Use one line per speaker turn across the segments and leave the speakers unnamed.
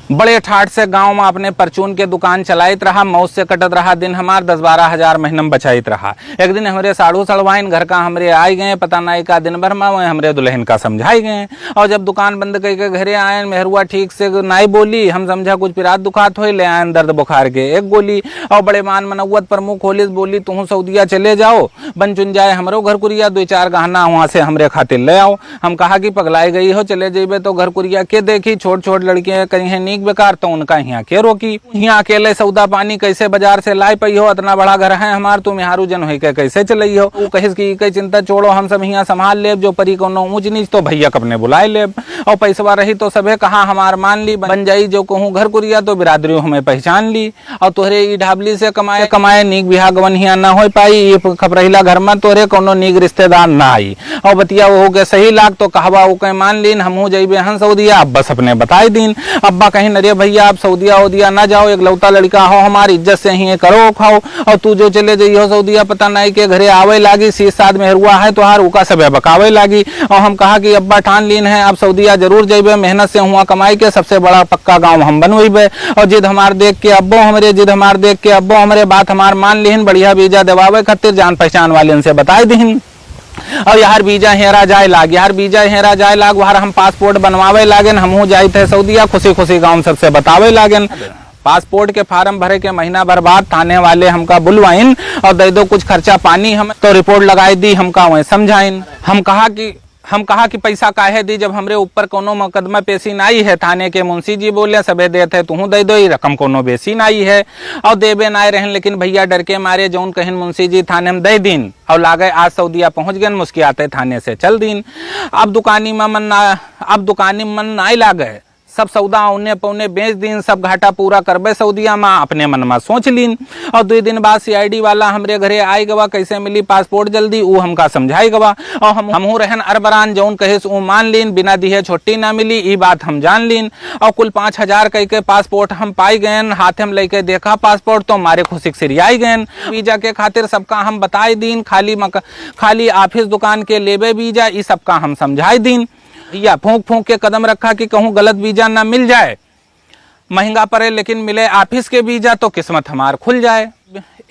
बड़े ठाठ से गांव में अपने परचून के दुकान चलाइत रहा, मौज से कटत रहा दिन हमार, 10-12 हजार महीना में बचाइत रहा। एक दिन हमरे साड़ू सड़वाइन घर का हमरे आई गए, पता नहीं का दिन भर में वह हमरे दुल्हन का समझाई गए। और जब दुकान बंद करके घरे आए, मेहरुआ ठीक से नहीं बोली, हम समझा कुछ पिरात दुखात हो, ले आए दर्द बुखार के एक गोली। और बड़े मान मनौवत पर मुंह खोलिस बोली, तुम सऊदिया चले जाओ, बन चुन जाए हमरो घर कुरिया, 2-4 गहना वहां से हमरे खातिर ले आओ। हम कहा कि पगलाई गई हो, चले जेबे तो घर कुरिया के देखी, छोट छोट लड़कियां कहीं बेकार, तो उनका यहाँ के रोकी। यहाँ अकेले सौदा पानी कैसे बाजार से लाई पई हो, इतना बड़ा घर है हमार, तुम यहाँ जन हो के कैसे चलई हो। वो कहिस की कई चिंता छोड़ो, हम सब यहाँ संभाल लेब, जो परी कोनो ऊंच नीच तो भैया अपने बुलाए लेब, और पैसवा रही तो सबे कहा हमार मान ली, बन जाई जो कहूँ घर कुरिया तो बिरादरी हमें पहचान ली। और तोहरे ई ढाबली से कमाए कमाए नीक बिहा गवन हिया न हो पाई, ये खपरहिला घर में तोहरे कोनो नीक रिश्तेदार ना आई। और बतिया वो के सही लाग तो कहवा वो कहीं मान लीन, हमहू जइबे हन सऊदिया, अब बस अपने बताई दीन। अब्बा कहीं नरे भैया आप सऊदिया उदिया ना जाओ, एक लौता लड़का हो, हमारी इज्जत से ही करो खाओ, और तू जो चले जाइयो सऊदिया पता नहीं के घरे आवे लागी, 6-7 मेहरुआ है तो हार उका सब बकावे लागी। और हम कहा कि अब्बा ठान लीन है आप सऊदिया जरूर जाइबे, मेहनत से हुआ कमाई के सबसे बड़ा पक्का गाँव हम बनवेबे। और जिद हमार देख के अब्बो हमरे, जिद हमार देख के अब्बो हमरे, बात हमार मान लीन, बढ़िया वीजा दिवावे खातिर जान पहचान वाले से बताई दीन। और यार वीजा हेरा जाए लाग, यार वीजा हेरा जाए लाग, वहां हम पासपोर्ट बनवावे लागेन, हमहू जाए थे सऊदिया, खुशी खुशी गाँव सबसे बतावे लागेन। पासपोर्ट के फार्म भरे के महीना बर्बाद, थाने वाले हमका बुलवाइन और दे दो कुछ खर्चा पानी, हम तो रिपोर्ट लगाई दी, हमका वहीं समझाइन। हम कहा कि पैसा काहे दी, जब हमरे ऊपर कोनो मुकदमा पेशी नाई है, थाने के मुंशी जी बोले सबे देते तू दे दो, रकम कोनो बेसी नाई है। और देबे नाई रहन, लेकिन भैया डर के मारे जौन कहन मुंशी जी थाने में दे दिन, और लागे आज सऊदिया पहुंच गए, मुस्कियाते थाने से चल दिन। अब दुकानी में मन नाई लागे, सब सौदा औने पौने बेच दिन, सब घाटा पूरा करबे सऊदिया में, अपने मन में सोच लीन। और 2 दिन बाद CID वाला हमरे घरे आई गवा, कैसे मिली पासपोर्ट जल्दी, वो हमका समझाई गवा। और हमहू रहन अरबरान, जौन कहिस वो मान लीन, बिना दिए छुट्टी ना मिली, ये बात हम जान लीन। और कुल 5,000 कह के पासपोर्ट हम पाई गए, हाथ में लेके देखा पासपोर्ट तो मारे खुशी सिरियाई गए। वीजा के खातिर सबका हम बताई दीन, खाली ऑफिस दुकान के लेबे वीजा, ये सबका हम समझाई दीन। या फूंक के कदम रखा कि कहूँ गलत वीजा ना मिल जाए, महंगा पड़े लेकिन मिले ऑफिस के वीजा तो किस्मत हमार खुल जाए।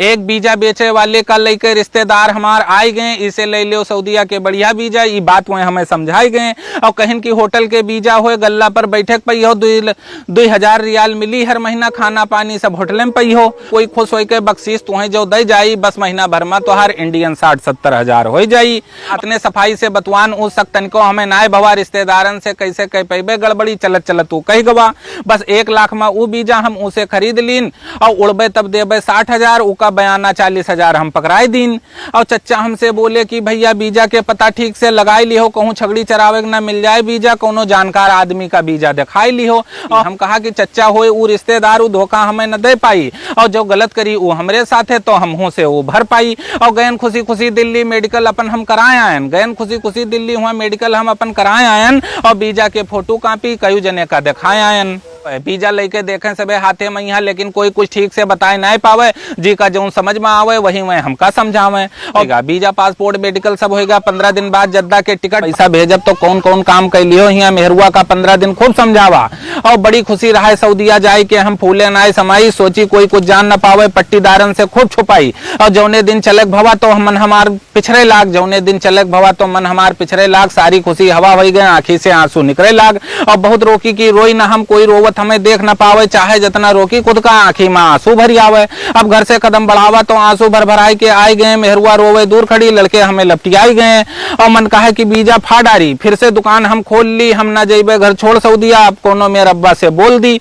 एक वीजा बेचे वाले का लेके रिश्तेदार हमार आई गए, इसे ले लो सऊदिया के बढ़िया वीजा, ये बात वह हमें समझाई गए। और कहीं की होटल के वीजा हो, गल्ला पर बैठक पई हो, 2,000 रियाल मिली हर महीना, खाना पानी सब होटल में पई हो, कोई खुश हो के बख्शीश तुम्हें जो दे जाई, बस महीना भर में तो हर इंडियन 60-70 हजार हो जाई। अपने सफाई से बतवान उ सकतन को हमें नाय भवा, रिश्तेदारन से कैसे कह पैबे गड़बड़ी, चलत तू कह गवा, बस 1 लाख में वो वीजा हम उसे खरीद लीन, और उड़बे तब देबे 60,000, का बयाना 40,000 हम पकड़ाई दीन। और चच्चा हमसे बोले कि भैया वीजा के पता ठीक से लगाई ली हो, कहूँ छगड़ी चरावे न मिल जाए वीजा, कोनो जानकार आदमी का वीजा दिखाई ली हो। और हम कहा कि चच्चा होए वो रिश्तेदार वो धोखा हमें न दे पाई, और जो गलत करी वो हमरे साथ है तो हम से वो भर पाई। और गयन खुशी खुशी दिल्ली मेडिकल अपन हम कराए आयन, गयन खुशी खुशी दिल्ली हुआ मेडिकल हम अपन कराए आयन, और वीजा के फोटो कॉपी कई जने का दिखाए आयन। वीजा लेके देखें सबे हाथे में यहाँ, लेकिन कोई कुछ ठीक से बताए नहीं पावे, जी का जो समझ में आवे वही वह हमका समझावे। और वीजा पासपोर्ट मेडिकल सब होएगा, 15 दिन बाद जद्दा के टिकट पैसा भेजब तो कौन कौन काम कर लियो, यहाँ मेहरुआ का 15 दिन खूब समझावा। और बड़ी खुशी रहा सऊदिया जाए के, हम फूले नाय समाई, सोची कोई कुछ जान न पावे, पट्टीदारन से खूब छुपाई। और जौने दिन चलक भवा तो मन हमार पिछड़े लाग, जौने दिन चलक भवा तो मन हमार पिछड़े लाग, सारी खुशी हवा हो गए, आंखी से आंसू निकले लाग। और बहुत रोकी की रोई ना हम, कोई रोवत हमें देख न पावे, चाहे जितना रोकी खुद का आंखी में आंसू भरी आवे। अब घर से कदम बढ़ावा तो आंसू भर भराई के आए गए, मेहरुआ रोवे दूर खड़ी, लड़के हमें लपटियाई गए। और मन कहा कि वीजा फा डारी, फिर से दुकान हम खोल ली, हम ना जाइबे घर छोड़ सऊदिया, अब कोनो मेरे अब्बा से बोल दी,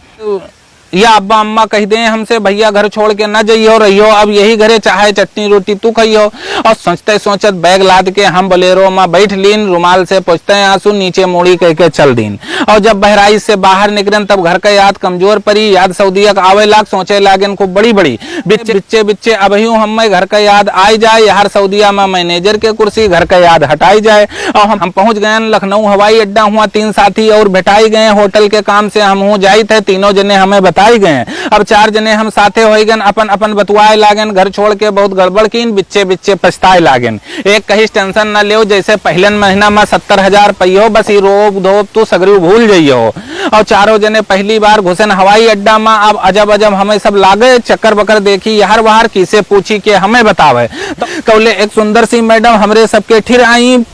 या अब्बा अम्मा कह दे हमसे भैया घर छोड़ के न जाइयो रहियो, अब यही घरे चाहे चटनी रोटी तू खाइयो। और सोचते सोचत बैग लाद के हम बोलेरो में बैठ लीन, रुमाल से पोंछते आंसू नीचे मोड़ी कह के चल दीन। और जब बहराइच से बाहर निकलन तब घर का याद कमजोर पड़ी, याद सऊदिया आवे लाग, सोचे लागन खूब बड़ी बड़ी, बिच्चे अब यूं हमें घर का याद आई जाए, यार सऊदिया में मैनेजर के कुर्सी, घर का याद हटाई जाए। और हम पहुंच गए लखनऊ हवाई अड्डा, हुआ 3 साथी और बैठाई गए, होटल के काम से हम जाई थे, तीनों जने हमें बता पिटाई गए। अब 4 जने हम साथे हो गए, अपन अपन बतुआए लागन, घर छोड़ के बहुत गड़बड़ कीन, बिच्चे बिच्चे पछताए लागन। एक कहीं टेंशन न ले, जैसे पहले महीना में 70,000 पैयो, बस ही रोब धोब तू सगरी भूल जाइयो। और 4 जने पहली बार घुसन हवाई अड्डा में, अब अजब अजब हमें सब लागे, चक्कर बकर देखी यार बाहर, किसे पूछी के हमें बतावे। तो कौले एक सुंदर सी मैडम हमरे सबके ठिर आई,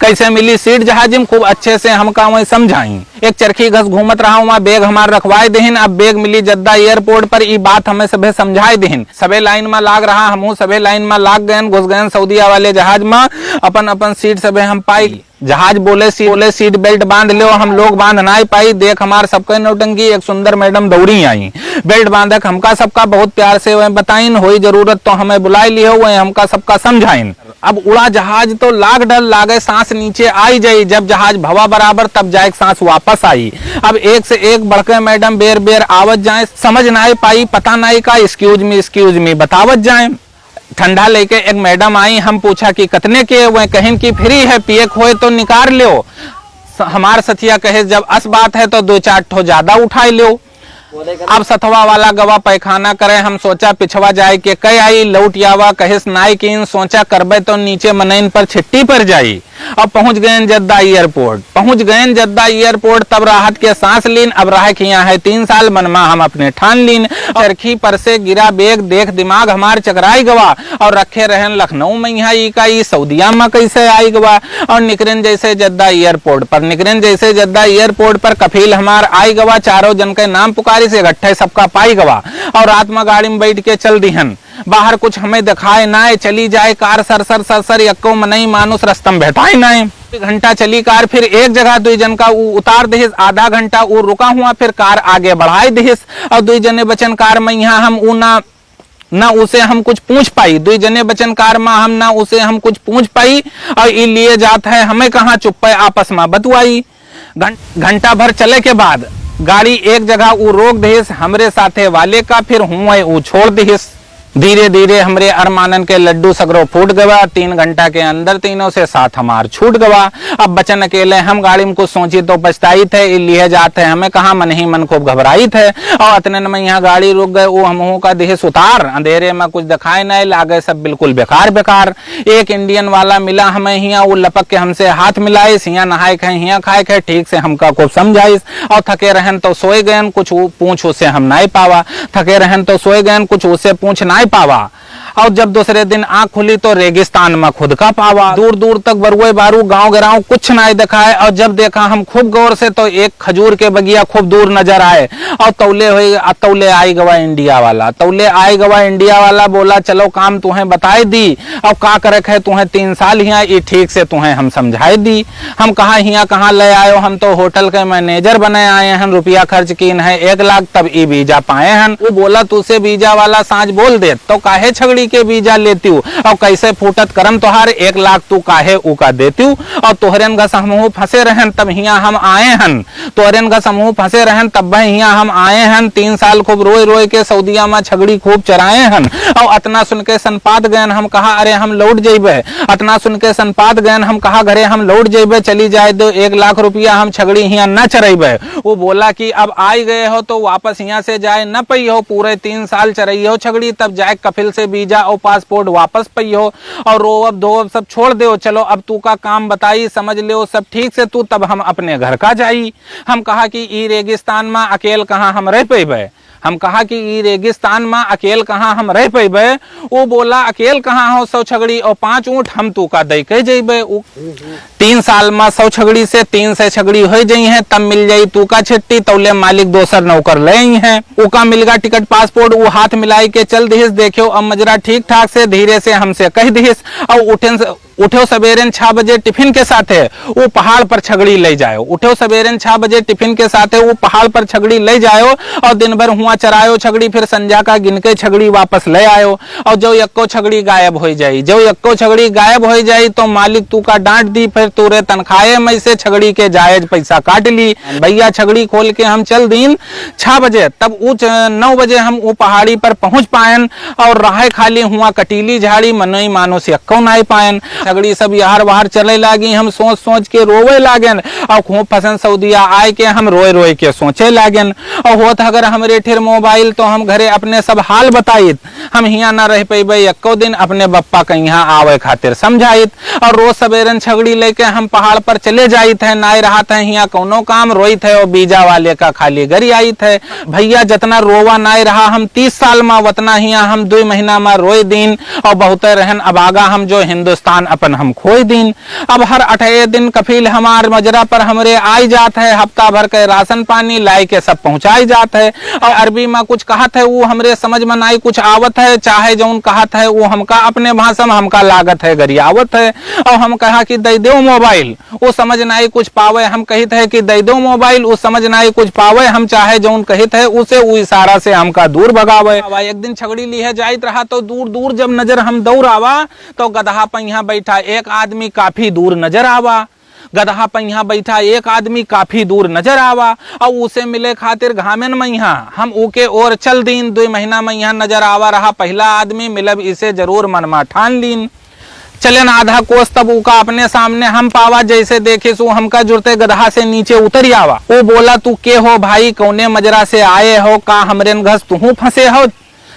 कैसे मिली सीट जहाज में, खूब अच्छे से हमका वही समझाई। एक चरखी घस घूमत रहा वहाँ, बैग हमार रखवाए देहिन। अब बैग मिली जद्दा एयरपोर्ट पर, ई बात हमें सबे समझाए देहिन। सबे लाइन में लाग रहा, हमहू सबे लाइन में लाग गए, घुस गए सऊदिया वाले जहाज में। अपन अपन सीट सबे हम पाई। जहाज बोले सीट बेल्ट बांध लो, हम लोग बांध ना पाई। देख हमार सबके नौटंकी, एक सुंदर मैडम दौड़ी आई, बेल्ट बांधक हमका सबका बहुत प्यार से वह बताइन, होई जरूरत तो हमें बुलाई लियो, वह हमका सबका समझाइन। अब उड़ा जहाज तो लाग डर लागे, सांस नीचे आई जाई, जब जहाज भवा बराबर तब जाए सांस वापस आई। अब एक से एक बढ़के मैडम बेर बेर आवत जाए, समझ ना पाई, पता नहीं का एक्सक्यूज मी बतावत जाए। ठंडा लेके एक मैडम आई, हम पूछा कि कितने के, वह कहीं की फ्री है, पिए खोए तो निकाल लो। हमार सथिया कहे जब अस बात है तो 2-4 ठो ज्यादा उठाई लो। अब सथवा वाला गवा पैखाना करे, हम सोचा पिछवा जाए के कई आई, लौट यावा कहिस नाई कीन, सोचा करबे तो नीचे मनैन पर छिट्टी पर जाई। अब पहुंच गए जद्दा एयरपोर्ट, तब राहत के सांस लीन। अब राह किया है 3 साल, मनमा हम अपने ठान लीन। चरखी पर से गिरा बैग, देख दिमाग हमार चकराई गवा, और रखे रहन लखनऊ में यहाँ ई का ई सऊदिया में कैसे आई गवा। और निकरन जैसे जद्दा एयरपोर्ट पर कफील हमार आई गवा, 4 जन के नाम पुकारी से इकट्ठे सबका पाई गवा। और रात में गाड़ी में बैठ के चल दिहन, बाहर कुछ हमें दिखाए ना, चली जाए कार सर यक्को मनई मानुस रस्तम बैठाए ना। घंटा चली कार, फिर एक जगह 2 जन का उतार दिहिस, आधा घंटा वो रुका हुआ, फिर कार आगे बढ़ाए दिहिस। और 2 जने बचन कार में यहाँ हम ना उसे हम कुछ पूछ पाई, 2 जने बचन कार में हम ना उसे हम कुछ पूछ पाई। और ये लिए जात है हमें कहाँ चुप पे आपस में बतुआई। घंटा भर चले के बाद गाड़ी एक जगह वो रोक दिहिस हमरे साथे वाले का, फिर हुए वो छोड़ दिहिस। धीरे धीरे हमरे अरमानन के लड्डू सगरो फूट गवा। 3 घंटा के अंदर तीनों से साथ हमार छूट गवा। अब बचन अकेले हम, गाड़ी में कुछ सोची तो पछताई थे, लिए जाते हमें कहा, मन ही मन खूब घबराई थे। और इतने में यहाँ गाड़ी रुक गए, वो हम का देह सुतार, अंधेरे में कुछ दिखाई नहीं लागे, सब बिल्कुल बेकार। एक इंडियन वाला मिला हमें हिया, वो लपक के हमसे हाथ मिलाए, हिया नहाए खाए हिया खाए खाए, ठीक से हमका खूब समझाइस। और थके रहन तो सोए गए, कुछ पूछ उसे हम नहीं पावा। थके रहन तो सोए गए, कुछ उसे पूछ नहीं पावा। और जब दूसरे दिन आंख खुली तो रेगिस्तान में खुद का पावा। दूर दूर तक बरुए बारू गांव गिराव कुछ नहीं दिखा है। और जब देखा हम खूब गौर से तो एक खजूर के बगिया खूब दूर नजर आए। और तौले आई गवा इंडिया वाला बोला, चलो काम तुम्हें बताए दी, अब का करे है तुम्हें 3 साल हिया, ये ठीक से तुम्हें हम समझाए दी। हम कहा हिया कहाँ ले आयो, हम तो होटल के मैनेजर बने आए हैं, रुपया खर्च कीन है 1 लाख, तब ई वीजा पाए हैं। वो बोला तुझसे वीजा वाला सांझ बोल दे तो काहे छगड़ी के वीजा लेती हूँ, और कैसे फूटत करम तोहार 1 लाख तू काहे उका देती हूँ। और तोहरेन घस हमहू फंसे रहन, तब हिया हम आए हन। तोहरेन घस हमहू फंसे रहन, तब हिया हम आए हन। 3 साल खूब रोए के सऊदिया में छगड़ी खूब चराए हन। और अतना सुन के सनपात गयन, हम कहा अरे हम लौट जेबे। अतना सुन के सनपात गयन, हम कहा घरे हम लौट जेबे, चली जाए दो 1 लाख रुपया हम छगड़ी हिया न चरेबे। वो बोला कि अब आई गए हो तो वापस यहाँ से जाए न पई हो, पूरे 3 साल चरई हो छगड़ी, तब जाए कफिल से वीजा और पासपोर्ट वापस पई हो। और रोअब धोअब सब छोड़ दो, चलो अब तू का काम बताई, समझ ले सब ठीक से तू, तब हम अपने घर का जाई। हम कहा कि ई रेगिस्तान में अकेल कहाँ हम रह पेबे। हम कहा कि ई रेगिस्तान में अकेल कहाँ हम रह पेबे। वो बोला अकेल कहाँ हो, 100 छगड़ी और 5 ऊँट हम तू का दे के जेबे। 3 साल में 100 छगड़ी से 300 छगड़ी हो जाई है, तब मिल जाई तू का छिट्टी, तौले मालिक दोसर नौकर ले हैं। उका मिलगा टिकट पासपोर्ट, वो हाथ मिलाई के चल दिहिस। देखियो अब मजरा ठीक ठाक से धीरे से हमसे कह दिहिस। और उठो सवेरे 6 बजे टिफिन के साथ वो पहाड़ पर छगड़ी ले जाओ। उठो सवेरे 6 बजे टिफिन के साथ वो पहाड़ पर छगड़ी ले जाओ, और दिन भर हुआ चरायो छगड़ी, फिर संजा का गिन के छगड़ी वापस ले आयो। और जो यक्को छगड़ी गायब हो जाई तो मालिक तू का डांट दी, फिर तूरे तनखाए में से छगड़ी के जायज पैसा काट ली। भैया छगड़ी खोल के हम चल दिन 6 बजे, तब 9 बजे हम वो पहाड़ी पर पहुंच पायन। और राह खाली हुआ कटीली झाड़ी, मनोई मानुस यक्को नहीं पायन। छगड़ी सब यार बाहर चले लागी, हम सोच सोच के रोवे लागन और खूब पसंद सऊदिया आए के हम रोए रोए के सोचे लागन। और होत अगर हमरे ठिर मोबाइल तो हम घरे अपने सब हाल बताइत, हम हियाँ ना रह पेबे एको दिन, अपने बप्पा के यहाँ आवे खातिर समझाइत। और रोज सवेरन छगड़ी लेके हम पहाड़ पर चले जाइत है, नाई रहा था हियाँ कोनो काम रोइत है और बीजा वाले का खाली गरी आइत है। भैया जितना रोवा नाई रहा हम 30 साल में वतना हियाँ हम 2 महीना में रोए दिन और बहुत रहन अबागा हम जो हिंदुस्तान अपन हम खोए दिन। अब हर 28 दिन कफील हमार मजरा पर हमरे आई जात है, हफ्ता भर के राशन पानी लाई के सब पहुंचाई जात है। और अरबी में कुछ कहत है वो हमरे समझ में नाई कुछ आवत है, चाहे जौन कहत है वो हमका अपने भाषा में हमका लागत है गरियावत है। और हम कहा कि दे दो मोबाइल, वो समझ नाई कुछ पावे, हम कहित है कि दे दो मोबाइल, वो समझ नाई कुछ पावे, हम चाहे जौन कहित है उसे वो इशारा से हमका दूर भगावे। एक दिन छगड़ी लिए जाइत रहा तो दूर दूर जब नजर हम दौड़ आवा तो गधा पहिया बैठा एक आदमी काफी दूर नजर आवा। गधा पहिया बैठा एक आदमी काफी दूर नजर आवा और उसे मिले खातिर घामेन मैया हम ऊके और चल दीन। 2 महीना मैया नजर आवा रहा पहला आदमी मिलब इसे जरूर मनमा ठान लीन। चलन आधा कोस तब उका अपने सामने हम पावा, जैसे देखे सो हमका जुड़ते गधा से नीचे उतर आवा। वो बोला तू के हो भाई, कौने मजरा से आए हो, का हमरेन घस तू फंसे हो,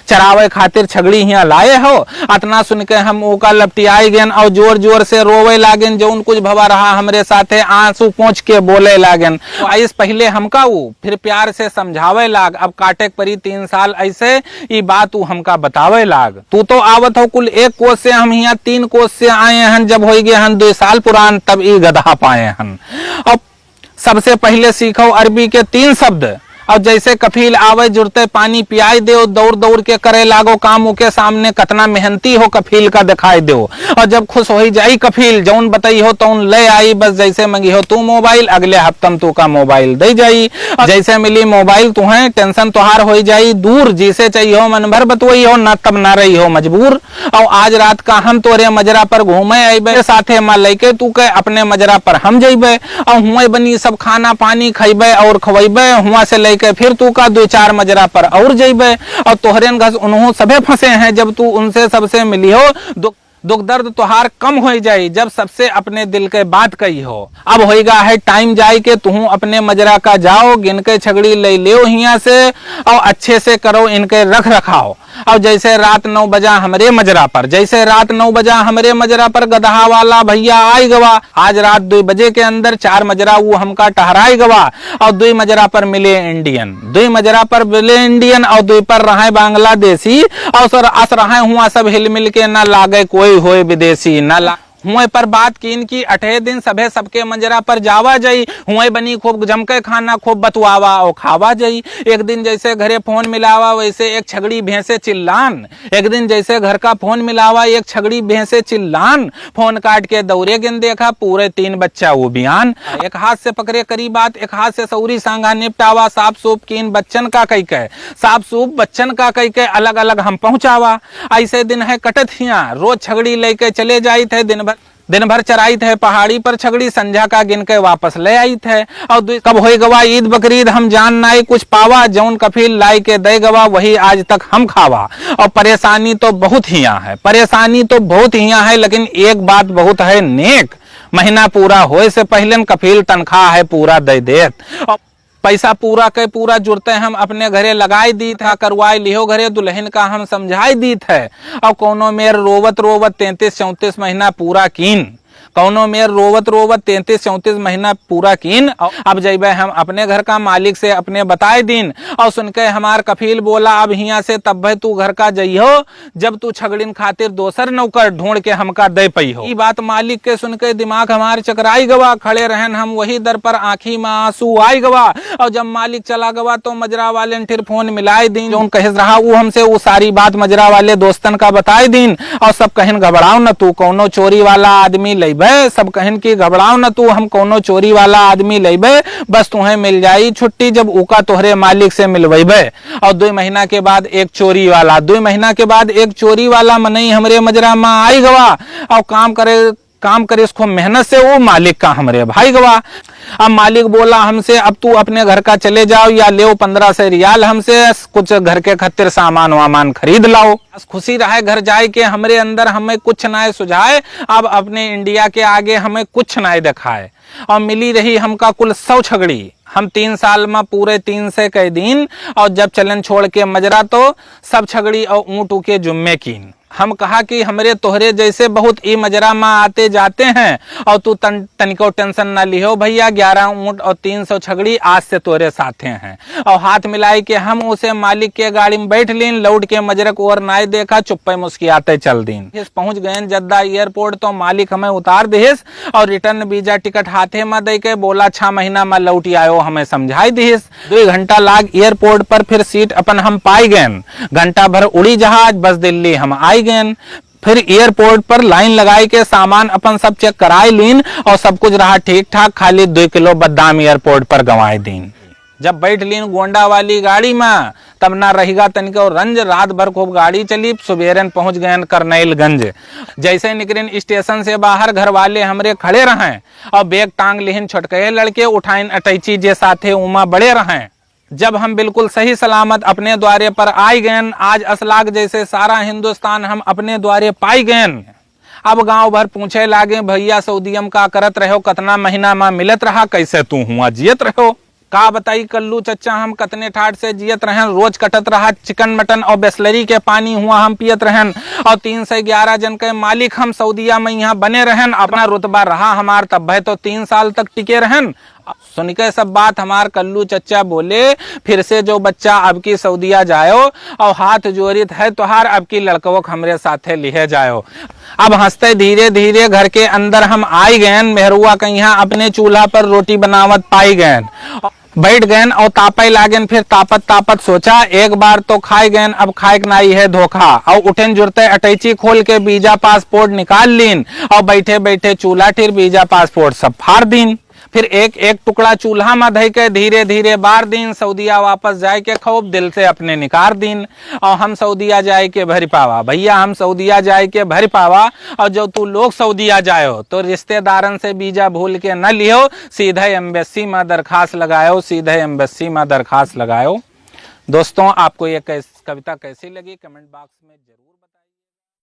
चरावे खातिर छगड़ी यहाँ लाए हो। अतना सुन के हम ओका लपटियाई गेन और जोर जोर से रोवे लागन, जो कुछ भवा रहा हमरे साथे आंसू पोंछ के बोले लागन। आइस पहले हमका वो फिर प्यार से समझावे लाग, अब काटे परी 3 साल ऐसे ये बात वो हमका बतावे लाग। तू तो आवत हो कुल 1 कोस से, हम यहाँ 3 कोस से आए हन, जब हो गए हन 2 साल पुरान तब ये गधा पाए हन। अब सबसे पहले सीखो अरबी के 3 शब्द और जैसे कफील आवे जुड़ते पानी पियाई दो, दौड़ दौड़ के करे लागो काम, के सामने कतना मेहनती हो कफील का दिखाई दो। और जब खुश हो जाई कफील जौन बताई हो तो ले आई, बस जैसे मंगी हो तू मोबाइल अगले हफ्तम तू का मोबाइल दे जाई। जैसे मिली मोबाइल तुम्हें टेंशन तुहार हो जाई दूर, जिसे चाहिए हो मन भर बतवई हो, ना तब ना रही हो मजबूर। और आज रात का हम तोरे मजरा पर घूमे अबे, साथे माँ लेके तू के अपने मजरा पर हम जइबे और हुए बनी सब खाना पानी खइबे और खवैबे, हुआ से के फिर तू का 2-4 मजरा पर और जइबे। और तोहरेन घस उन्हों सबे फंसे हैं, जब तू उनसे सबसे मिली हो दुख दर्द तुहार कम हो जाई, जब सबसे अपने दिल के बात कही हो। अब होएगा है टाइम जाई के तू अपने मजरा का जाओ, गिनके छगड़ी ले लियो हिया से और अच्छे से करो इनके रख रखाओ। और जैसे रात 9 बजा हमरे मजरा पर, जैसे रात 9 बजा हमरे मजरा पर गधा वाला भैया आई गवा, आज रात 2 बजे के अंदर 4 मजरा वो हमका टहराई गवा। और 2 मजरा पर मिले इंडियन, 2 मजरा पर मिले इंडियन और 2 पर रहे बांग्लादेशी। और सर अस रहे हुआ सब हिल मिल के ना लागे कोई होए विदेशी, ना हुए पर बात कीन की 28 दिन सभे सबके मंजरा पर जावा जाई, हुए बनी खूब जमके खाना खूब बतवावा और खावा जाई। एक दिन जैसे घरे फोन मिलावा वैसे एक छगड़ी भैंसे चिल्लान, एक दिन जैसे घर का फोन मिलावा एक छगड़ी भैंसे चिल्लान। फोन काट के दौरे गिन देखा पूरे 3 बच्चा वो बयान, एक हाथ से पकड़े करी बात एक हाथ से सौरी सांगा निपटावा। साफ सूप कीन बच्चन का कई के, साफ सूप बच्चन का कई के अलग अलग हम पहुंचावा। ऐसे दिन है कटत हिया, रोज छगड़ी लेके चले जाई थे, दिन भर चराई थे पहाड़ी पर छगड़ी, संझा का गिन के वापस ले आई थे। और कब हो गवा ईद बकरीद हम जान नाई कुछ पावा, जौन कफील लाई के दे गवा वही आज तक हम खावा। और परेशानी तो बहुत हिया है, परेशानी तो बहुत हिया है, लेकिन एक बात बहुत है नेक, महीना पूरा होए से पहले कफील तनख्वाह है पूरा दे देत। और पैसा पूरा के पूरा जुड़ते हम अपने घरे लगाई दी था, करवाई लियो घरे दुल्हन का हम समझाई दी थे। और कोनो मेर रोवत रोवत 33-34 महीना पूरा कीन, कौनो मेर रोवत रोवत 33-34 महीना पूरा कीन। अब जब हम अपने घर का मालिक से अपने बताए दिन और सुनके हमार कफील बोला अब हिया से तब भाई तू घर का जइहो जब तू छगड़िन खातिर दोसर नौकर ढूंढ के हमका दे पई हो। ये बात मालिक के सुनके दिमाग हमार चकराई गवा, खड़े रहन हम वही दर पर आंखी में आंसू आई गवा। और जब मालिक चला गवा तो मजरा वाले ने फिर फोन मिलाए दिन, जो कह रहा वो हमसे वो सारी बात मजरा वाले दोस्तन का बताए दिन। और सब कहन घबराओ न तू कौनो चोरी वाला आदमी लेबे, सब कहन की घबराओ न तू हम कोनो चोरी वाला आदमी लेबे, बस तुम्हें मिल जाई छुट्टी जब उका तोहरे मालिक से मिलवेबे। और 2 महीना के बाद एक चोरी वाला, 2 महीना के बाद एक चोरी वाला मनई हमरे मजरा में आई गवा और काम करे काम करे इसको मेहनत से, वो मालिक का हमरे भाई गवा। अब मालिक बोला हमसे अब तू अपने घर का चले जाओ या ले 1500 रियाल हमसे, कुछ घर के खातिर सामान वामान खरीद लाओ। खुशी रहे घर जाए के हमरे अंदर हमें कुछ ना सुझाए, अब अपने इंडिया के आगे हमें कुछ ना दिखाए। और मिली रही हमका कुल 100 छगड़ी। हम 3 साल में पूरे 300 के दिन, और जब चलन छोड़ के मजरा तो सब छगड़ी और ऊँट के जुम्मे कीन। हम कहा कि हमरे तोहरे जैसे बहुत ई मजरा में आते जाते हैं, और तू तनिको टेंशन ना लिहो भैया, 11 ऊँट और 300 छगड़ी आज से तोरे साथे हैं। और हाथ मिलाई के हम उसे मालिक के गाड़ी में बैठ लीन, लौट के मजरक और नाय देखा, चुप्पे मुस्कियाते चल दीन। पहुंच गए जद्दा एयरपोर्ट, तो मालिक हमें उतार दिहिस और रिटर्न वीजा टिकट हाथे में दे के बोला 6 महीना में लौटी आयो, हमें समझाई दिहिस। 2 घंटा लाग एयरपोर्ट पर, फिर सीट अपन हम पाई गए। घंटा भर उड़ी जहाज, बस दिल्ली हम आई गए। फिर एयरपोर्ट पर लाइन लगाई के सामान अपन सब चेक कराई लीन, और सब कुछ रहा ठीक ठाक, खाली 2 किलो बादाम एयरपोर्ट पर गंवाई दीन। जब बैठ लीन गोंडा वाली गाड़ी में, तब ना रहेगा तनिको रंज, रात भर खूब गाड़ी चली, सुबेरन पहुंच गए करनैलगंज। जैसे निकलिन स्टेशन से बाहर, घर वाले हमरे खड़े रहें और बैग टांग लिहिन, छोटके लड़के उठाइन अटैची जे साथे उमा बड़े रहें। जब हम बिल्कुल सही सलामत अपने द्वारे पर आई गए, आज असलाग जैसे सारा हिंदुस्तान हम अपने द्वारे पाई गए। अब गांव भर पूछे लागे भैया सऊदीयम का करत रहो, कतना महीना में मिलत रहा, कैसे तू हुआ जियत रहो। का बताई कल्लू चच्चा हम कतने ठाट से जियत रहन, रोज कटत रहा चिकन मटन और बिस्लरी के पानी हुआ हम पियत रहन, और 311 जन के मालिक हम सऊदीया में यहाँ बने रहन। अपना रुतबा रहा हमार तब है तो 3 साल तक टिके रहन। सुन के सब बात हमार कल्लू चच्चा बोले, फिर से जो बच्चा अब की सऊदीया जायो, और हाथ जोड़ित है तुहार अब की लड़कों हमरे साथे लिहे जायो। अब हंसते धीरे धीरे घर के अंदर हम आई गए। मेहरुआ के यहाँ अपने चूल्हा पर रोटी बनावत पाई गए, बैठ गए और तापे लागेन। फिर तापत सोचा एक बार तो खाए गए, अब खाए नहीं है धोखा। और उठेन जुड़ते अटैची खोल के वीजा पासपोर्ट निकाल लीन, और बैठे बैठे चूल्हा टिर वीजा पासपोर्ट सब फाड़ दीन। फिर एक एक टुकड़ा चूल्हा में धई के धीरे धीरे बार दिन सऊदीया वापस जाए के खूब दिल से अपने निकार दिन। और हम सऊदीया जाए के भर पावा भैया, हम सऊदीया जाए के भर पावा। और जो तू लोग सऊदीया जायो तो रिश्तेदारन से वीजा भूल के न लियो, सीधे एम्बेसी में दरखास्त लगायो, सीधे एम्बेसी में दरखास्त लगायो। दोस्तों आपको ये कविता कैसी लगी कमेंट बॉक्स में जरूर बताएं।